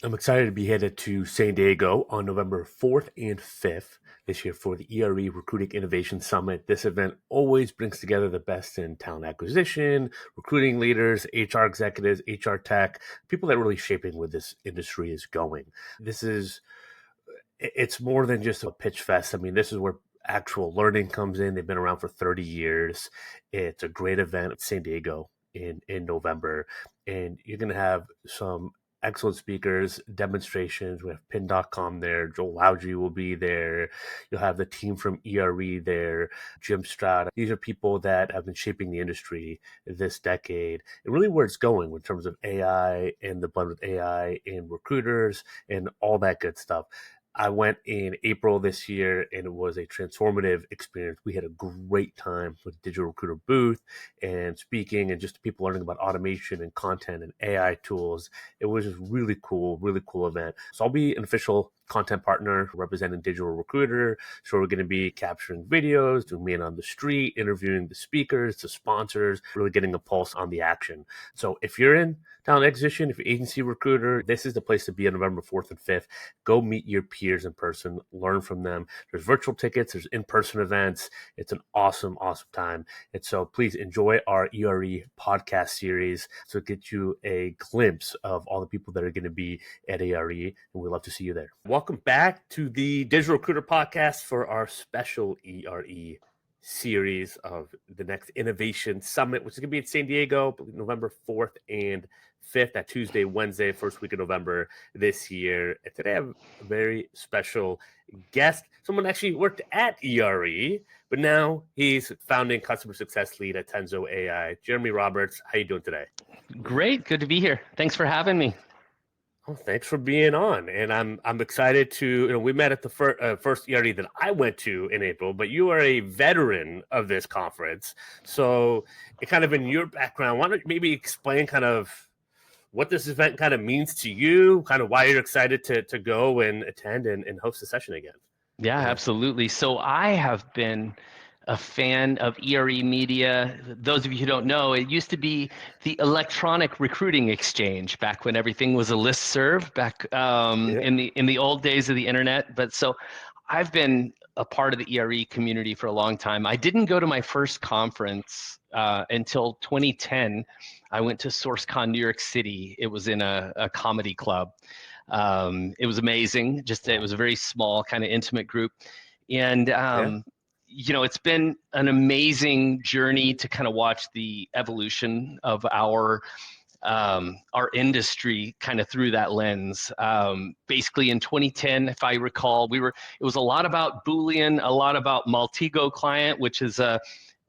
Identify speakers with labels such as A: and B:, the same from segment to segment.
A: I'm excited to be headed to San Diego on November 4th and 5th this year for the ERE Recruiting Innovation Summit. This event always brings together the best in talent acquisition, recruiting leaders, HR executives, HR tech, people that are really shaping where this industry is going. It's more than just a pitch fest. I mean, this is where actual learning comes in. They've been around for 30 years. It's a great event at San Diego in November. And you're going to have some excellent speakers, demonstrations. We have pin.com there. Joel Loudry will be there. You'll have the team from ERE there, Jim Stroud. These are people that have been shaping the industry this decade and really where it's going in terms of AI and the blend with AI and recruiters and all that good stuff. I went in April this year and it was a transformative experience. We had a great time with Digital Recruiter booth and speaking and just people learning about automation and content and AI tools. It was just really cool event. So I'll be an official content partner representing Digital Recruiter. So we're going to be capturing videos, doing man on the street, interviewing the speakers, the sponsors, really getting a pulse on the action. So if you're in talent acquisition, if you're agency recruiter, this is the place to be on November 4th and 5th. Go meet your peers in person, learn from them. There's virtual tickets, there's in-person events. It's an awesome time. And so please enjoy our ERE podcast series so it gets you a glimpse of all the people that are going to be at ERE, and we'd love to see you there. Welcome back to the Digital Recruiter podcast for our special ERE series of the next Innovation Summit, which is going to be in San Diego, November 4th and 5th, that Tuesday, Wednesday, first week of November this year. And today I have a very special guest, someone actually worked at ERE, but now he's founding customer success lead at Tenzo AI. Jeremy Roberts, how you doing today?
B: Great, good to be here. Thanks for having me.
A: Oh, thanks for being on, and I'm excited to. We met at the first ERE that I went to in April, but you are a veteran of this conference, so it kind of in your background. Why don't you maybe explain kind of what this event kind of means to you, kind of why you're excited to go and attend and host the session again?
B: Yeah, absolutely. So I have been a fan of ERE Media. Those of you who don't know, it used to be the electronic recruiting exchange back when everything was a listserv back in the old days of the internet. But so I've been a part of the ERE community for a long time. I didn't go to my first conference until 2010. I went to SourceCon New York City. It was in a comedy club. It was amazing. It was a very small, kind of intimate group. And it's been an amazing journey to kind of watch the evolution of our industry kind of through that lens. Basically in 2010, if I recall, it was a lot about Boolean, a lot about Maltego client, which is a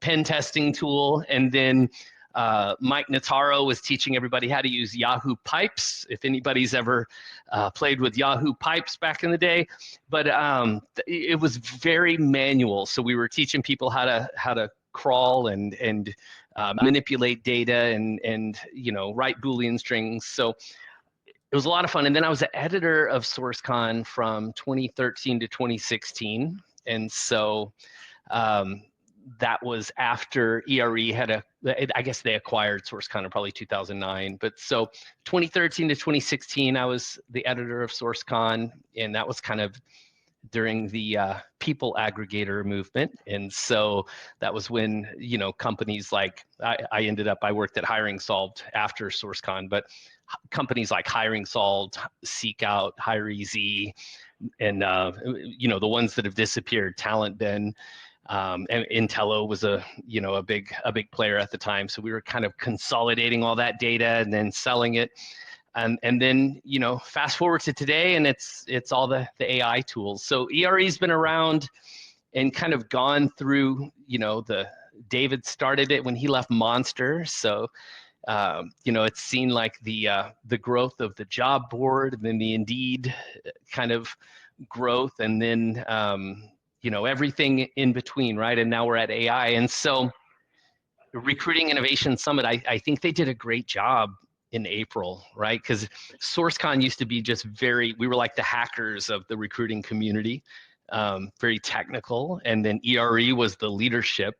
B: pen testing tool. And then Mike Notaro was teaching everybody how to use Yahoo Pipes, if anybody's ever played with Yahoo Pipes back in the day. But it was very manual. So we were teaching people how to crawl and manipulate data and write Boolean strings. So it was a lot of fun. And then I was the editor of SourceCon from 2013 to 2016. And so that was after ERE I guess they acquired SourceCon in probably 2009. But so 2013 to 2016, I was the editor of SourceCon, and that was kind of during the people aggregator movement. And so that was when, companies like, I worked at Hiring Solved after SourceCon, but companies like Hiring Solved, Seek Out, HireEZ, and, the ones that have disappeared, Talent Den, and Intello was a big player at the time. So we were kind of consolidating all that data and then selling it. And then, fast forward to today, and it's all the AI tools. So ERE's been around and kind of gone through, David started it when he left Monster. So, it's seen like the growth of the job board and then the Indeed kind of growth, and then, everything in between, right? And now we're at AI. And so the Recruiting Innovation Summit, I think they did a great job in April, right? Because SourceCon used to be just we were like the hackers of the recruiting community, very technical. And then ERE was the leadership.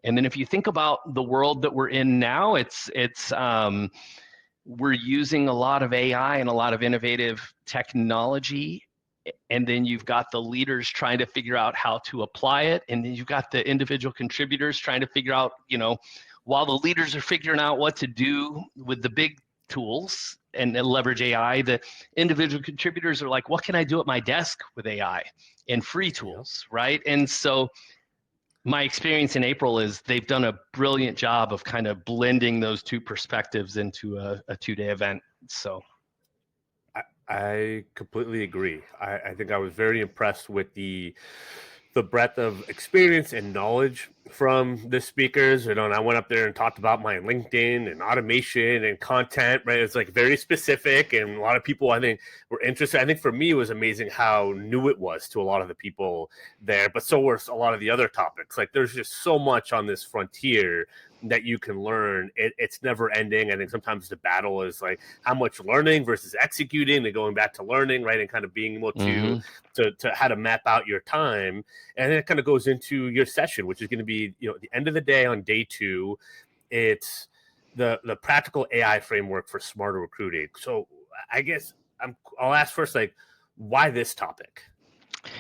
B: And then if you think about the world that we're in now, it's we're using a lot of AI and a lot of innovative technology. And then you've got the leaders trying to figure out how to apply it. And then you've got the individual contributors trying to figure out, while the leaders are figuring out what to do with the big tools and leverage AI, the individual contributors are like, what can I do at my desk with AI and free tools, right? And so my experience in April is they've done a brilliant job of kind of blending those two perspectives into a 2-day event. So
A: I completely agree. I think I was very impressed with the breadth of experience and knowledge from the speakers. And I went up there and talked about my LinkedIn and automation and content, right? It's like very specific. And a lot of people, I think, were interested. I think for me, it was amazing how new it was to a lot of the people there, but so were a lot of the other topics. Like there's just so much on this frontier that you can learn. It's never ending. I think sometimes the battle is like how much learning versus executing and going back to learning, right? And kind of being able to how to map out your time. And then it kind of goes into your session, which is going to be, at the end of the day on day 2, it's the practical AI framework for smarter recruiting. So I guess I'll ask first, like, why this topic?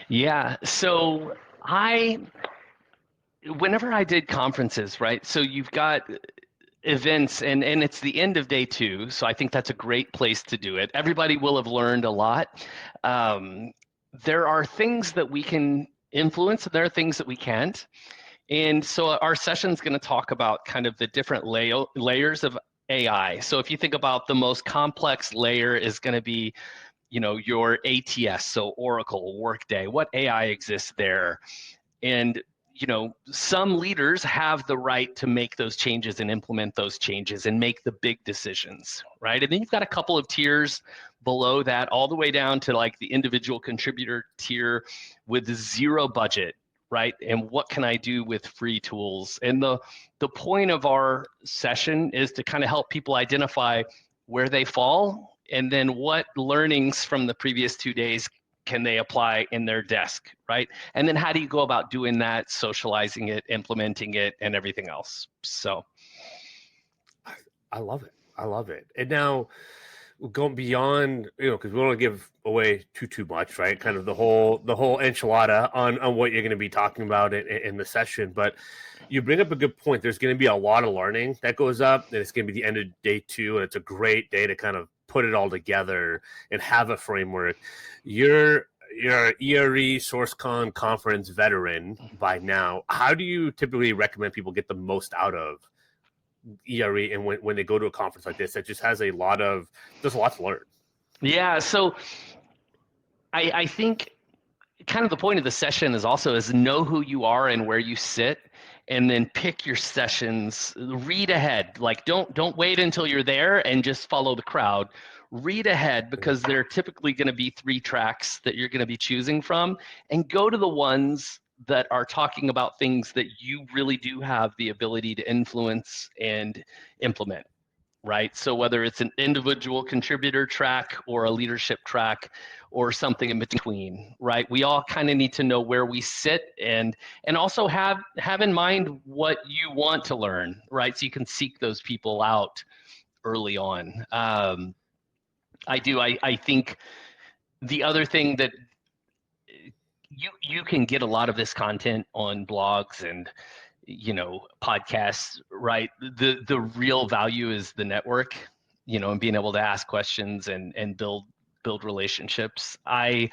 B: Yeah. So whenever I did conferences, right? So you've got events and it's the end of day 2. So I think that's a great place to do it. Everybody will have learned a lot. There are things that we can influence, and there are things that we can't. And so our session is going to talk about kind of the different layers of AI. So if you think about the most complex layer is going to be, your ATS, so Oracle, Workday, what AI exists there. And some leaders have the right to make those changes and implement those changes and make the big decisions, right? And then you've got a couple of tiers below that, all the way down to like the individual contributor tier with zero budget, right? And what can I do with free tools? And the point of our session is to kind of help people identify where they fall and then what learnings from the previous 2 days can they apply in their desk, right? And then how do you go about doing that, socializing it, implementing it, and everything else? So
A: I love it. I love it. And now going beyond, because we don't want to give away too much, right? Kind of the whole enchilada on what you're going to be talking about in the session. But you bring up a good point. There's going to be a lot of learning that goes up, and it's going to be the end of day 2, and it's a great day to kind of put it all together and have a framework. You're ERE SourceCon conference veteran by now. How do you typically recommend people get the most out of ERE and when they go to a conference like this that just has there's a lot to learn?
B: Yeah, so I think kind of the point of the session is know who you are and where you sit, and then pick your sessions. Read ahead. Like don't wait until you're there and just follow the crowd. Read ahead, because there are typically going to be 3 tracks that you're going to be choosing from, and go to the ones that are talking about things that you really do have the ability to influence and implement, right? So whether it's an individual contributor track or a leadership track or something in between, right? We all kind of need to know where we sit and also have in mind what you want to learn, right? So you can seek those people out early on. I think the other thing that you can get a lot of this content on blogs and podcasts, right? The real value is the network, and being able to ask questions and build relationships. I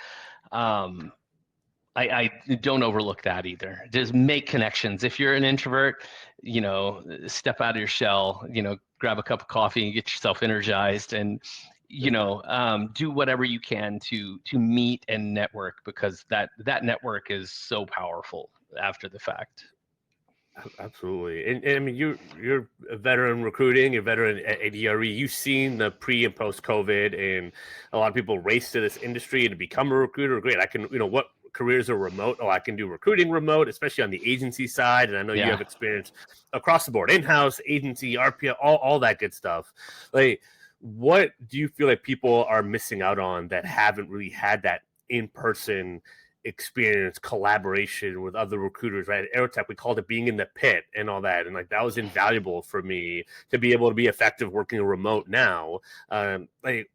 B: don't overlook that either. Just make connections. If you're an introvert, step out of your shell, grab a cup of coffee and get yourself energized, and do whatever you can to meet and network, because that network is so powerful after the fact.
A: Absolutely. And I mean, you're a veteran recruiting, you're a veteran at ERE. You've seen the pre and post COVID, and a lot of people race to this industry to become a recruiter. Great. I can, what careers are remote? Oh, I can do recruiting remote, especially on the agency side. And I know you have experience across the board, in-house, agency, RPA, all that good stuff. Like, what do you feel like people are missing out on that haven't really had that in-person experience collaboration with other recruiters, right? At Aerotech, we called it being in the pit and all that. And like, that was invaluable for me to be able to be effective working remote now. Like,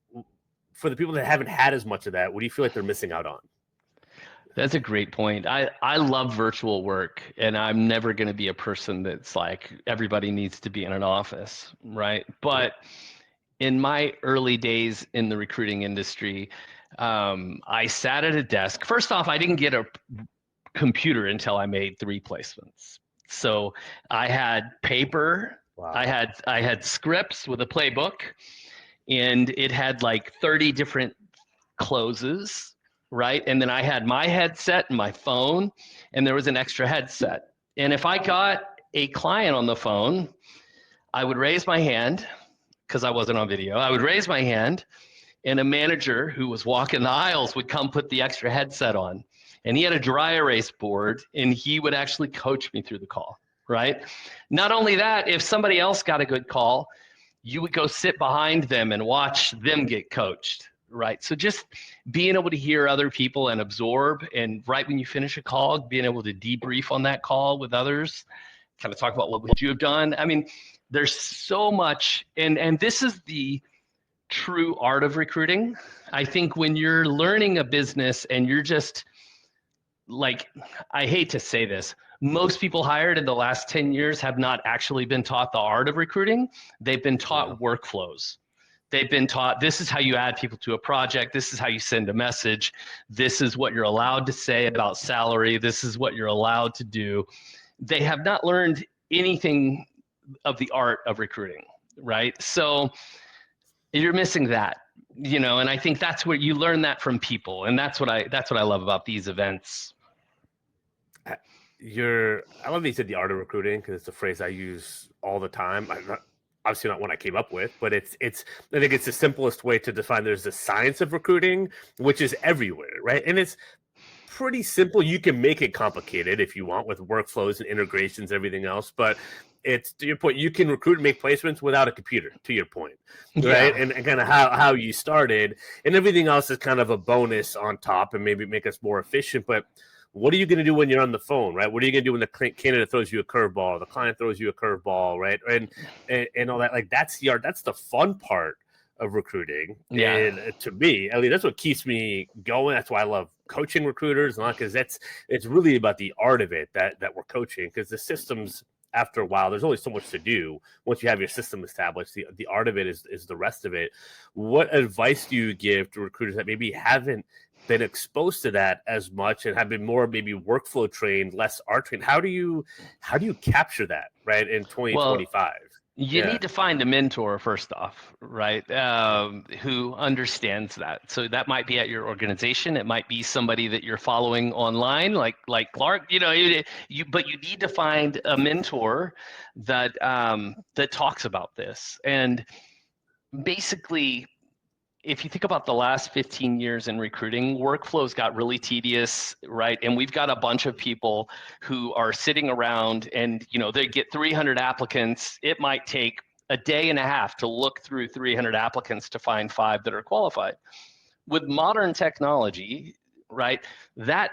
A: for the people that haven't had as much of that, what do you feel like they're missing out on?
B: That's a great point. I love virtual work, and I'm never going to be a person that's like everybody needs to be in an office, right? But in my early days in the recruiting industry, I sat at a desk. First off, I didn't get a computer until I made 3 placements. So I had paper,
A: Wow.
B: I had scripts with a playbook, and it had like 30 different closes, right? And then I had my headset and my phone, and there was an extra headset. And if I got a client on the phone, I would raise my hand because I wasn't on video. I would raise my hand, and a manager who was walking the aisles would come put the extra headset on. And he had a dry erase board, and he would actually coach me through the call, right? Not only that, if somebody else got a good call, you would go sit behind them and watch them get coached, right? So just being able to hear other people and absorb, and right when you finish a call, being able to debrief on that call with others, kind of talk about what you have done. I mean, there's so much, and this is the true art of recruiting. I think when you're learning a business and you're just like, I hate to say this, most people hired in the last 10 years have not actually been taught the art of recruiting. They've been taught workflows. They've been taught, this is how you add people to a project. This is how you send a message. This is what you're allowed to say about salary. This is what you're allowed to do. They have not learned anything of the art of recruiting, right? So you're missing that, you know, and I think that's where you learn that from people. And that's what I love about these events.
A: I love that you said the art of recruiting, because it's a phrase I use all the time. Obviously not one I came up with, but I think it's the simplest way to define. There's the science of recruiting, which is everywhere, right? And it's pretty simple. You can make it complicated if you want, with workflows and integrations, everything else. But it's, to your point, you can recruit and make placements without a computer, to your point, right? And kind of how you started, and everything else is kind of a bonus on top and maybe make us more efficient. But what are you going to do when you're on the phone, right? What are you going to do when the candidate throws you a curveball, the client throws you a curveball, right? And all that. Like, that's the art. That's the fun part of recruiting.
B: Yeah.
A: And to me, at least, that's what keeps me going. That's why I love coaching recruiters, because it's really about the art of it that we're coaching, because the systems, after a while, there's only so much to do once you have your system established. The art of it is the rest of it. What advice do you give to recruiters that maybe haven't been exposed to that as much and have been more maybe workflow trained, less art trained? How do you capture that, right, in 2025? Well,
B: you need to find a mentor first off, right? Who understands that. So that might be at your organization. It might be somebody that you're following online, like Clark. You know, but you need to find a mentor that that talks about this. And basically, if you think about the last 15 years in recruiting, workflows got really tedious, right? And we've got a bunch of people who are sitting around, and they get 300 applicants. It might take a day and a half to look through 300 applicants to find 5 that are qualified. With modern technology, right, that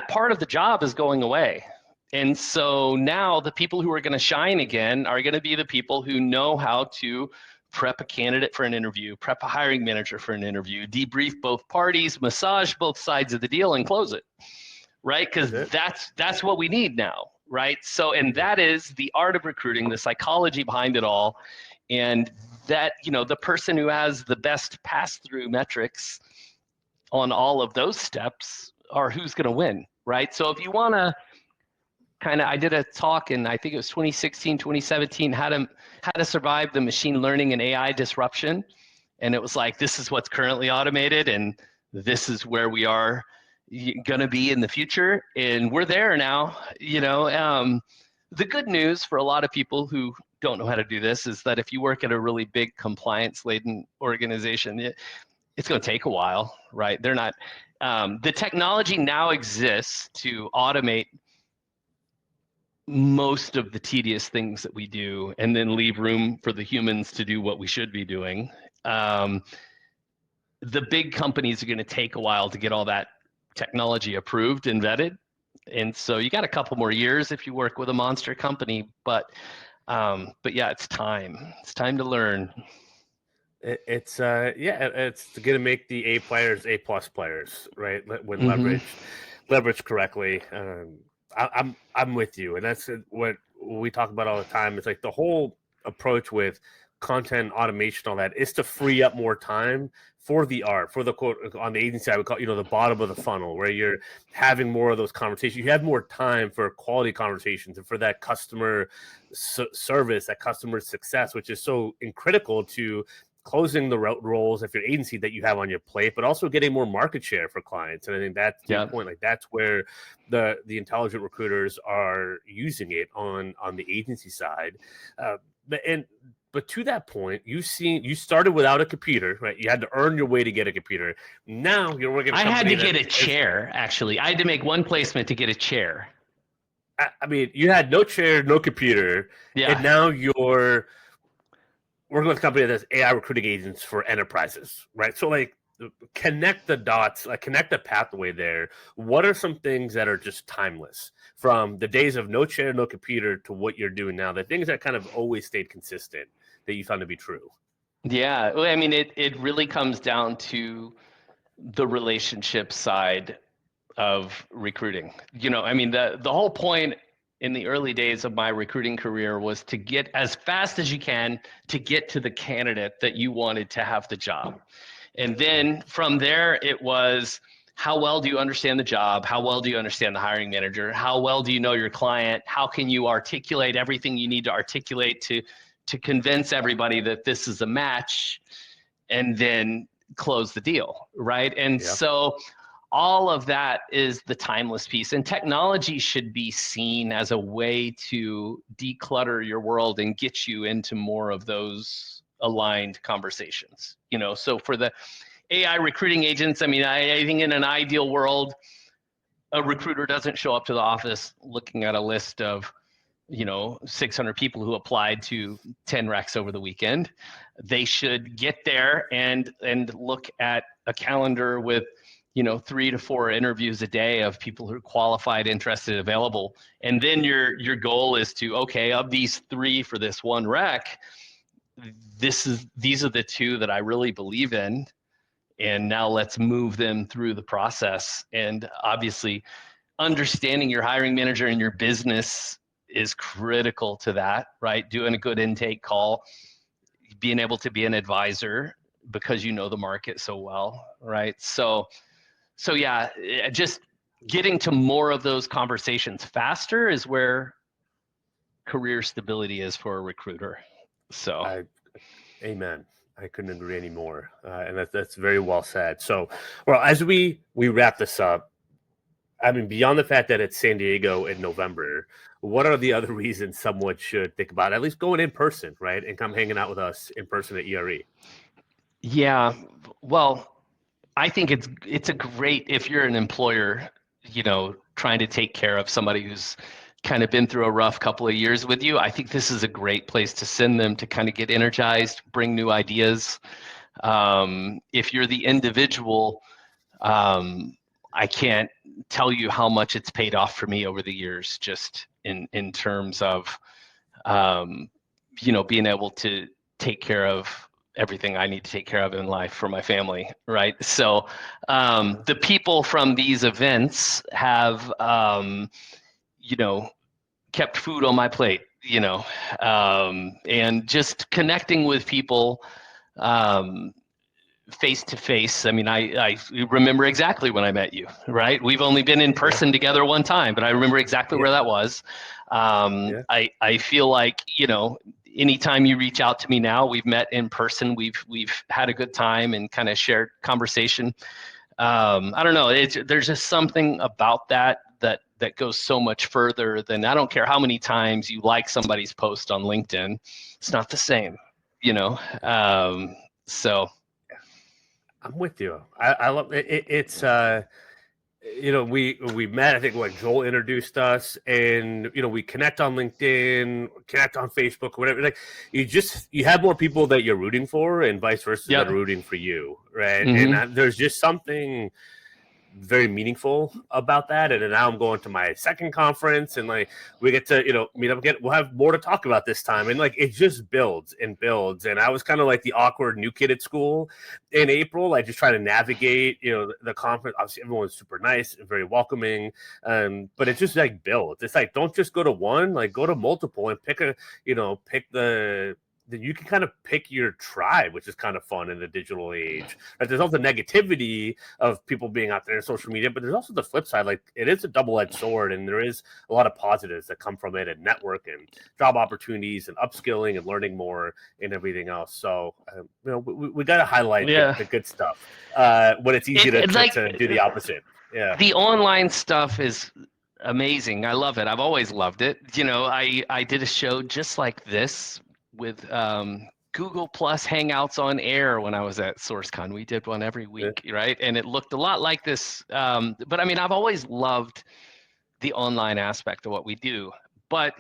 B: part of the job is going away. And so now the people who are going to shine again are going to be the people who know how to prep a candidate for an interview, prep a hiring manager for an interview, debrief both parties, massage both sides of the deal, and close it, right? Because that's what we need now, right? So, and that is the art of recruiting, the psychology behind it all, and that, the person who has the best pass-through metrics on all of those steps are who's going to win, right? So if you want to I did a talk in, I think it was 2016, 2017, how to survive the machine learning and AI disruption. And it was like, this is what's currently automated, and this is where we are going to be in the future. And we're there now. The good news for a lot of people who don't know how to do this is that if you work at a really big compliance-laden organization, it's going to take a while, right? They're not, the technology now exists to automate most of the tedious things that we do, and then leave room for the humans to do what we should be doing. The big companies are going to take a while to get all that technology approved and vetted. And so you got a couple more years if you work with a monster company, but yeah, it's time. It's time to learn.
A: It's it's going to make the A players A+ players, right? When
B: Mm-hmm.
A: leveraged correctly. I'm with you, and that's what we talk about all the time. It's like the whole approach with content automation, all that, is to free up more time for the art, for the quote on the agency. I would call the bottom of the funnel, where you're having more of those conversations. You have more time for quality conversations and for that customer service, that customer success, which is so critical to closing the roles if your agency that you have on your plate, but also getting more market share for clients. And I think that's the point. Like that's where the intelligent recruiters are using it on the agency side. But to that point, you started without a computer, right? You had to earn your way to get a computer. Now you're working.
B: I had to get a chair. Actually, I had to make one placement to get a chair.
A: I mean, you had no chair, no computer, and now you're working with a company that has AI recruiting agents for enterprises, right? So like connect the dots, like connect the pathway there. What are some things that are just timeless from the days of no chair, no computer to what you're doing now? The things that kind of always stayed consistent that you found to be true.
B: Yeah, I mean, it really comes down to the relationship side of recruiting. I mean, the whole point in the early days of my recruiting career was to get as fast as you can to get to the candidate that you wanted to have the job. And then from there, it was, how well do you understand the job? How well do you understand the hiring manager? How well do you know your client? How can you articulate everything you need to articulate to convince everybody that this is a match, and then close the deal, right? And so all of that is the timeless piece, and technology should be seen as a way to declutter your world and get you into more of those aligned conversations. So for the AI recruiting agents, I mean, I think in an ideal world, a recruiter doesn't show up to the office looking at a list of 600 people who applied to 10 recs over the weekend. They should get there and look at a calendar with 3 to 4 interviews a day of people who are qualified, interested, available. And then your goal is to, okay, of these 3 for this one rec, these are the 2 that I really believe in. And now let's move them through the process. And obviously understanding your hiring manager and your business is critical to that, right? Doing a good intake call, being able to be an advisor because you know the market so well, right? So yeah, just getting to more of those conversations faster is where career stability is for a recruiter. So,
A: amen. I couldn't agree anymore, and that's very well said. So, well, as we wrap this up, I mean, beyond the fact that it's San Diego in November, what are the other reasons someone should think about at least going in person, right, and come hanging out with us in person at ERE?
B: Yeah, well, I think it's a great, if you're an employer, trying to take care of somebody who's kind of been through a rough couple of years with you, I think this is a great place to send them to kind of get energized, bring new ideas. If you're the individual, I can't tell you how much it's paid off for me over the years, just in terms of, being able to take care of everything I need to take care of in life for my family, right? So the people from these events have, kept food on my plate, and just connecting with people face to face. I mean, I remember exactly when I met you, right? We've only been in person together one time, but I remember exactly where that was. I feel like, anytime you reach out to me now, we've met in person, we've had a good time and kind of shared conversation. I don't know, there's just something about that goes so much further than, I don't care how many times you like somebody's post on LinkedIn, it's not the same, so.
A: I'm with you. I love it. It's we met. I think Joel introduced us, and we connect on LinkedIn, connect on Facebook, whatever. Like you have more people that you're rooting for, and vice versa that are rooting for you, right? Mm-hmm. And there's just something very meaningful about that. And then now I'm going to my second conference, and like we get to meet up again. We'll have more to talk about this time, and like it just builds and builds. And I was kind of like the awkward new kid at school in April, like just trying to navigate the conference. Obviously everyone's super nice and very welcoming, but it's just like builds. It's like don't just go to one, like go to multiple and pick you can kind of pick your tribe, which is kind of fun in the digital age. Like there's also negativity of people being out there in social media, but there's also the flip side. Like it is a double-edged sword, and there is a lot of positives that come from it, and network and job opportunities and upskilling and learning more and everything else. So we got to highlight the good stuff when it's easy to do the opposite. Yeah,
B: the online stuff is amazing. I love it. I've always loved it. I did a show just like this with Google Plus Hangouts on Air when I was at SourceCon. We did one every week, right? And it looked a lot like this. But I mean, I've always loved the online aspect of what we do, but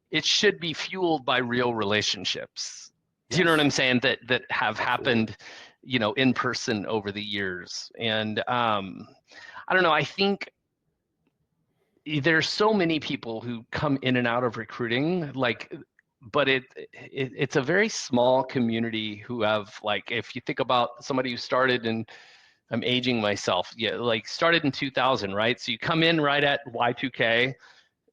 B: it should be fueled by real relationships. Do you know what I'm saying? That have happened, in person over the years. And I don't know, I think there's so many people who come in and out of recruiting, but it's a very small community who have, like, if you think about somebody who started in, I'm aging myself, started in 2000, right? So you come in right at Y2K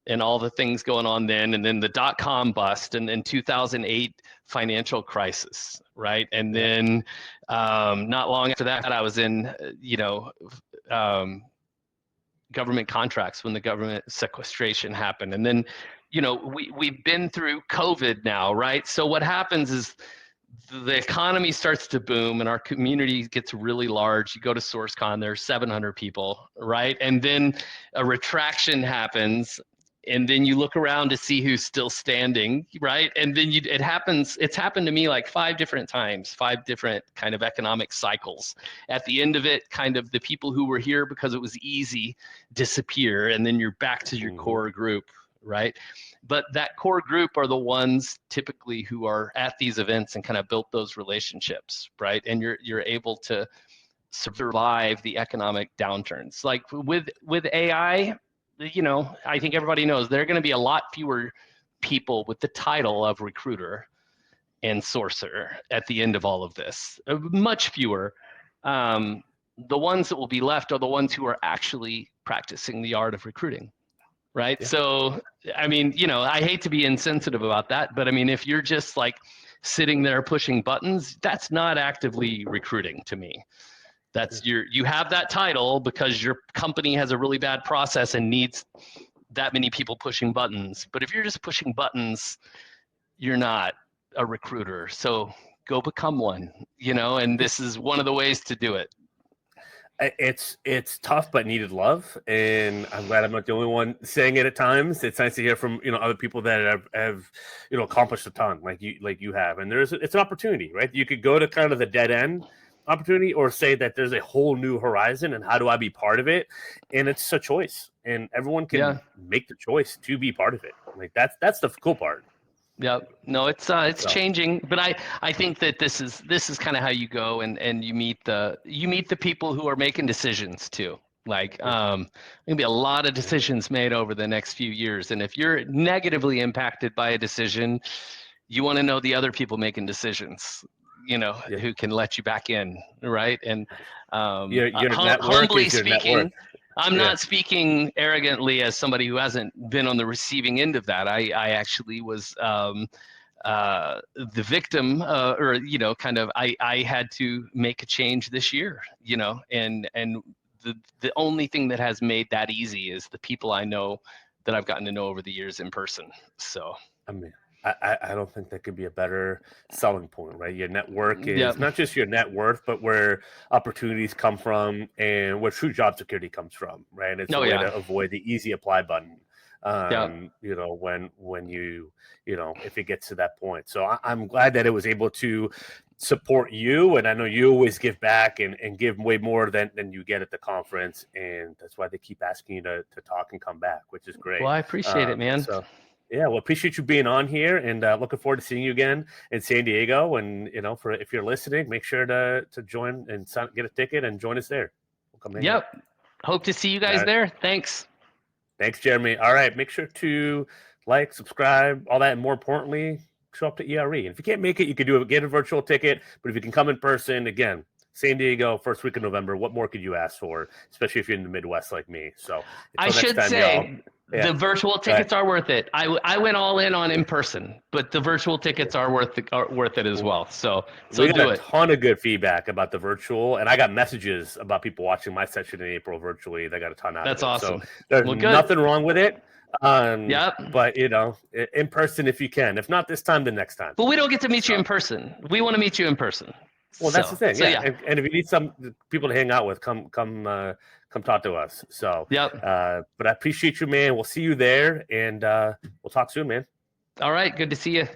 B: and all the things going on then, and then the dot-com bust, and then 2008 financial crisis, right? And then not long after that, I was in, government contracts when the government sequestration happened. And then, we've been through COVID now, right? So what happens is the economy starts to boom and our community gets really large. You go to SourceCon, there's 700 people, right? And then a retraction happens, and then you look around to see who's still standing, right? And then it's happened to me like 5 different times, 5 different kind of economic cycles. At the end of it, kind of the people who were here because it was easy disappear, and then you're back to your core group, right? But that core group are the ones typically who are at these events and kind of built those relationships, right? And you're able to survive the economic downturns. Like with AI, I think everybody knows there are going to be a lot fewer people with the title of recruiter and sourcer at the end of all of this. Much fewer. The ones that will be left are the ones who are actually practicing the art of recruiting, right? Yeah. So, I mean, I hate to be insensitive about that, but I mean, if you're just like sitting there pushing buttons, that's not actively recruiting to me. That's you have that title because your company has a really bad process and needs that many people pushing buttons. But if you're just pushing buttons, you're not a recruiter. So go become one, and this is one of the ways to do it.
A: It's tough but needed love, and I'm glad I'm not the only one saying it at times. It's nice to hear from other people that have accomplished a ton like you have, and it's an opportunity, right? You could go to kind of the dead end opportunity or say that there's a whole new horizon and how do I be part of it, and it's a choice, and everyone can make the choice to be part of it. Like that's the cool part.
B: Yeah, no, it's changing, but I think that this is kind of how you go and you meet the people who are making decisions too. Like there's gonna be a lot of decisions made over the next few years, and if you're negatively impacted by a decision, you want to know the other people making decisions, who can let you back in, right? And
A: your network
B: humbly
A: is your
B: speaking,
A: network.
B: I'm not speaking arrogantly as somebody who hasn't been on the receiving end of that. I actually was the victim, or kind of I had to make a change this year, and the only thing that has made that easy is the people I know that I've gotten to know over the years in person. So
A: I mean, I don't think that could be a better selling point, right? Your network is not just your net worth, but where opportunities come from and where true job security comes from, right? It's a way to avoid the easy apply button, when you, if it gets to that point. So I'm glad that it was able to support you. And I know you always give back and give way more than you get at the conference. And that's why they keep asking you to talk and come back, which is great.
B: Well, I appreciate it, man.
A: So, yeah, well, appreciate you being on here, and looking forward to seeing you again in San Diego. And if you're listening, make sure to join and get a ticket and join us there. We'll come in.
B: Yep, Hope to see you
A: All
B: guys
A: right.
B: there. Thanks.
A: Thanks, Jeremy. All right. Make sure to like, subscribe, all that. And more importantly, show up to ERE. And if you can't make it, you can get a virtual ticket. But if you can come in person, again, San Diego, first week of November, what more could you ask for, especially if you're in the Midwest like me? So
B: I
A: until next
B: should
A: time, y'all.
B: say
A: Yeah.
B: the virtual tickets are worth it. I went all in on in person, but the virtual tickets are worth it as well. So
A: We got
B: do
A: a
B: it.
A: ton of good feedback about the virtual, and I got messages about people watching my session in April virtually. They got a ton out
B: That's
A: of it.
B: awesome.
A: So there's
B: Well, good.
A: nothing wrong with it.
B: Yep.
A: But in person if you can. If not this time, then next time.
B: But we don't get to meet you in person. We want to meet you in person.
A: Well, that's the thing.
B: So
A: yeah. And if you need some people to hang out with, come talk to us. So
B: Yep.
A: But I appreciate you, man. We'll see you there, and we'll talk soon, man.
B: All right. Good to see you.